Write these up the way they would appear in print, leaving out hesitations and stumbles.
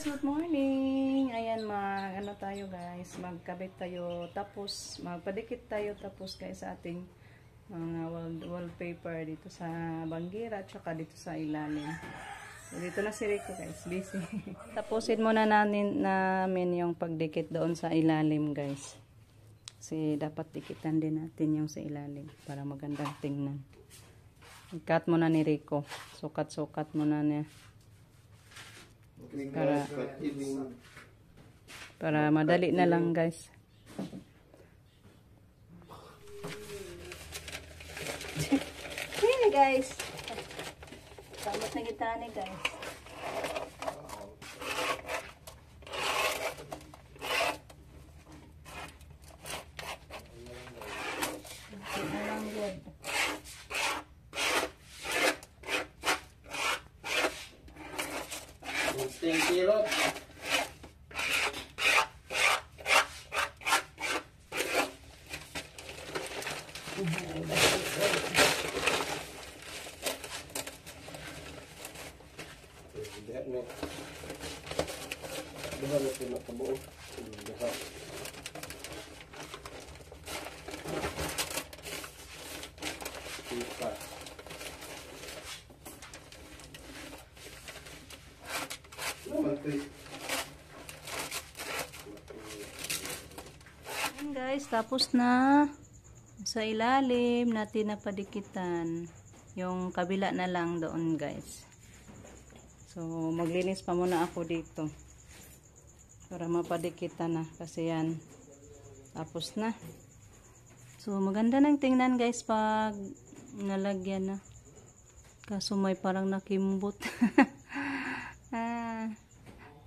good morning. Ayan, ano tayo guys, magkabit tayo, tapos magpadikit tayo, tapos guys sa ating mga wallpaper dito sa banggira at saka dito sa ilalim. So, dito na si Rico guys, busy. Tapusin muna namin yung pagdikit doon sa ilalim guys. Kasi dapat dikitan din natin yung sa ilalim para magandang tingnan. I-cut muna ni Rico. Sukat-sukat muna niya. Para madali na lang guys. Hey guys. Samot na kita ni guys. Thank you. Ayan guys, tapos na sa ilalim natin napadikitan. Yung kabila na lang doon guys. So maglinis pa muna ako dito para mapadikitan na kasi yan tapos na. So maganda nang tingnan guys pag nalagyan na, kaso may parang nakimbot.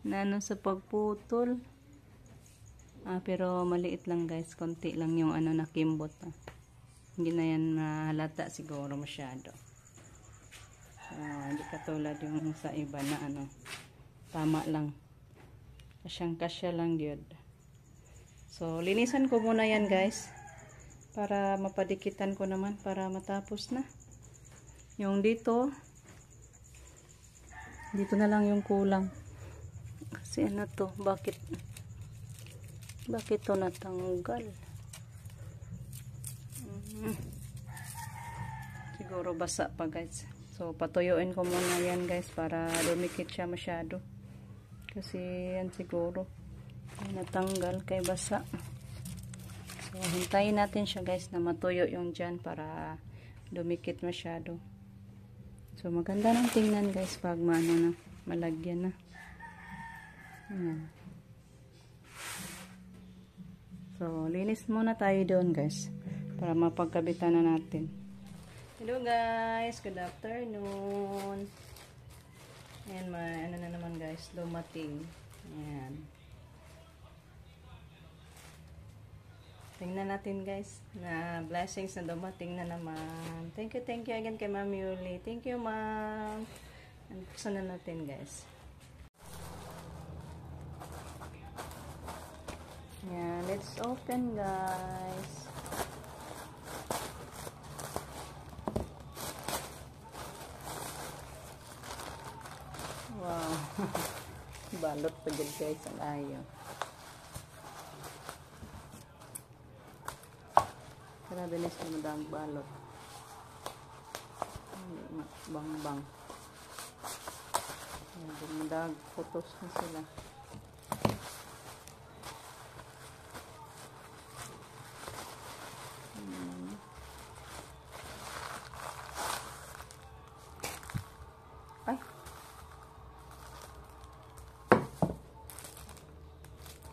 Na ano sa pagputol. Pero maliit lang guys, konti lang yung ano nakimbot. Hindi na yan mahalata siguro masyado. Hindi katulad yung sa iba na ano, tama lang. Kasyang-kasya lang yun. So linisan ko muna yan guys para mapadikitan ko naman para matapos na. Yung dito na lang yung kulang. Kasi ano to, bakit to natanggal? Siguro basa pa guys. So patuyuin ko muna yan guys para dumikit siya masyado. Kasi yan siguro natanggal kay basa. So hintayin natin siya guys na matuyo yung dyan para dumikit masyado. So maganda nang tingnan guys pag na malagyan na. Ayan. So linis muna tayo doon guys para mapagkabitan na natin. Hello guys, good afternoon. Ayan, ano na naman guys, dumating. Ayan. Tingnan natin guys na blessings na dumating na naman. Thank you again kay Ma'am Yuli. Thank you ma'am. Buksan na natin guys. Yeah, let's open guys. Wow. Balot pa dyan guys ang ayaw. Grabe na siya madang balot. Bang-bang. Madag putos na sila. Ay.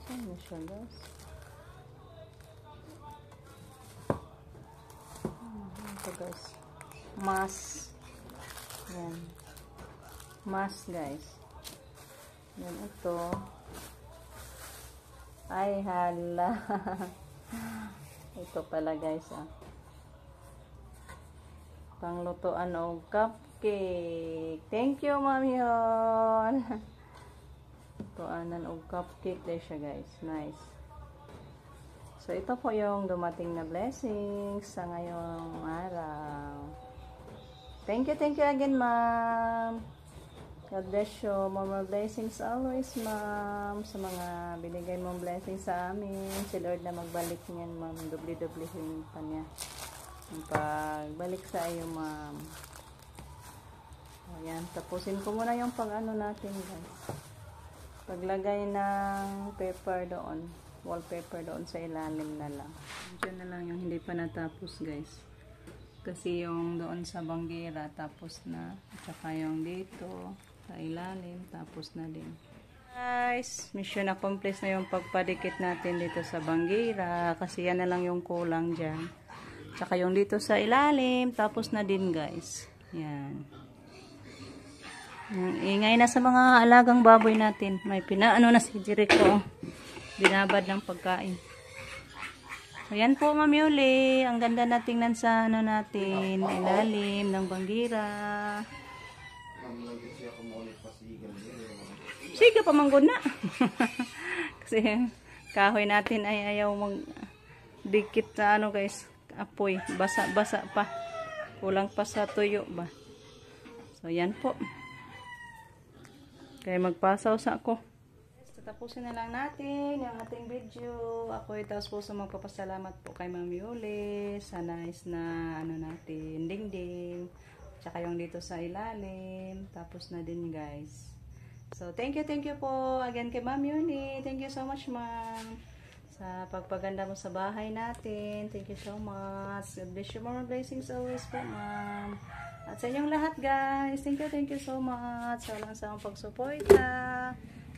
Saan na siya guys? Ito guys. Mask. Yan. Mask guys. Yan ito. Ay hala. Ito pala guys panglutuan o cupcake. Thank you Ma'am Yon. Lutuanan o cupcake din siya guys. Nice. So ito po yung dumating na blessings sa ngayong araw. Thank you again ma'am. God bless you. More blessings always, ma'am. Sa mga binigay mong blessings sa amin. Si Lord na magbalik niyan, ma'am. Dubli-dublihin pa niya. Ang pagbalik sa iyo, ma'am. Ayan. Tapusin ko muna yung pag-ano natin, guys. Paglagay ng paper doon. Wallpaper doon sa ilalim na lang. Diyan na lang yung hindi pa natapos, guys. Kasi yung doon sa banggira, tapos na. At saka yung dito, sa ilalim, tapos na din. Guys, mission accomplished na yung pagpadikit natin dito sa banggira. Kasi yan na lang yung kulang dyan. Tsaka yung dito sa ilalim, tapos na din, guys. Yan. Yung ingay na sa mga alagang baboy natin. May pinaano na si Jericho. Binabad ng pagkain. So, yan po, Ma'am Yuli. Ang ganda na tingnan sa ano natin, ilalim ng banggira. Sige, pamanggod na. Kasi kahoy natin ay ayaw magdikit sa ano, guys. Apoy. Basa-basa pa. Kulang pa sa tuyo ba. So, yan po. Kaya magpasaw sa ako. Tapusin na lang natin yung ating video. Ako ay taos puso magpapasalamat po kay Ma'am Yuli sa nice na ano natin, dingding. Tsaka yung dito sa ilalim. Tapos na din, guys. So, thank you po again kay Ma'am Yuli. Thank you so much, ma'am. Sa pagpaganda mo sa bahay natin. Thank you so much. God bless you, more blessings always po, ma'am. At sa inyong lahat, guys. Thank you so much. Sa walang sawang pagsuporta.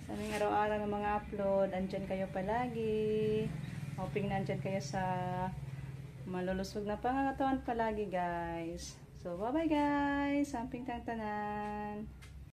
Sa aming araw-araw ng mga upload, andyan kayo palagi. Hoping na andyan kayo sa malulusog na pangangatawan palagi, guys. So, bye-bye, guys. Samping tang tanan.